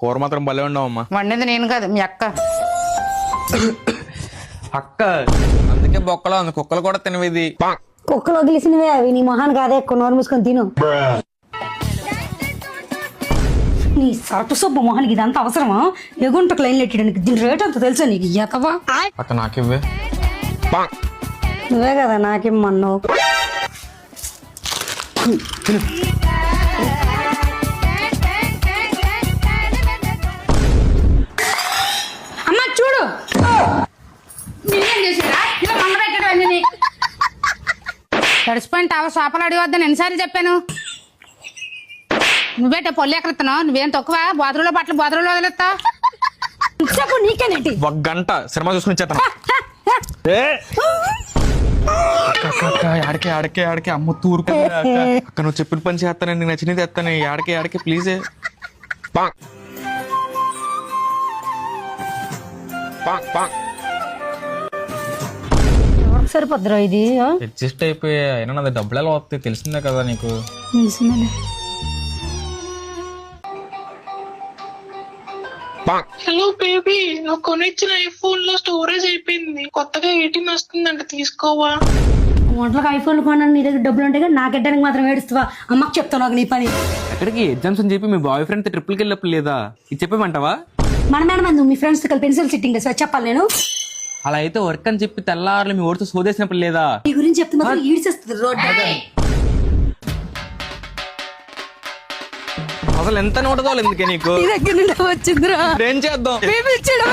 కూర మాత్రం భలే ఉండవమ్మా. వండింది నేను కాదు, మీ అక్క. అక్క అందుకే బొక్కలో ఉంది, కుక్కలు కూడా తినవేది. కుక్కలు వదిలేసినవే అవి, నీ మొహాన్ కాదే, ఎక్కువ నోరు మూసుకొని తిను. నీ సరటు సొబ్బు మొహానికి ఇదంతా అవసరమా? ఎగుంటకు లైన్ లెట్టడానికి దీని రేట్ అంత తెలుసా నీకు? ఎకవా అక్క నాకివ్వే. నువ్వే కదా నాకేమన్నావు. అమ్మ చూడు, నేనేం చేసారా ఇలా మండ పెట్టడం అన్ని తడిసిపోయిన టావ సోపలు అడిగొద్దని ఎన్నిసార్లు చెప్పాను. నువ్వేట పొల్లి ఎక్కడుతున్నావు? నువ్వేం తక్కువ బాత్రూంలో బట్టలు బాత్రూంలో వదిలేస్తావు. చెప్పు నీకేనేంటి? ఒక గంట సినిమా చూసుకుని చేస్తాను. ఆడికే ఆడికే ఆడికే అమ్మ తూరుకు అక్క, నువ్వు చెప్పిన పని చేస్తానండి, నచ్చినది ఎత్తాను. ఆడికే ఆడికే ప్లీజే. ఎవరికి సరిపోద్దురా ఇది? అడ్జస్ట్ అయిపోయా. అయినా నాది డబ్బులు ఎలా వస్తాయి తెలిసిందే కదా నీకు. హలో బేబీ, నువ్వు కొనిచ్చిన ఐఫోన్ లో స్టోరేజ్ అయిపోయింది, కొత్తగా 18 వస్తుందంట, తీసుకోవా? వంటలకు ఐఫోన్లు కొన్నాను, నీ దగ్గర డబ్బులు ఉంటాయి కదా, నాకెట్టడానికి మాత్రం ఏడుస్తావా? అమ్మకి చెప్తావు నాకు నీ పని. ఎక్కడికి? ఎగ్జామ్స్ అని చెప్పి మీ బాయ్ ఫ్రెండ్ ట్రిప్కి వెళ్ళినప్పుడు లేదా ఇది చెప్పమంటావా? మన మేడం నువ్వు మీ ఫ్రెండ్స్ కలిపి పెన్సిల్ సిట్టింగ్ వేసి చెప్పాలి నేను. అలా అయితే వర్క్ అని చెప్పి తెల్లారులు మీ ఓడితో సోదేసినప్పుడు లేదా? నీ గురించి చెప్తే మాత్రం ఈడ్చేస్తుంది రోడ్డు. అసలు ఎంత నోటదో ఎందుకే నీకు? నీ దగ్గర నుండి వచ్చిందిరా. ఏం చేద్దాం? బేబీ ఇచ్చాడు.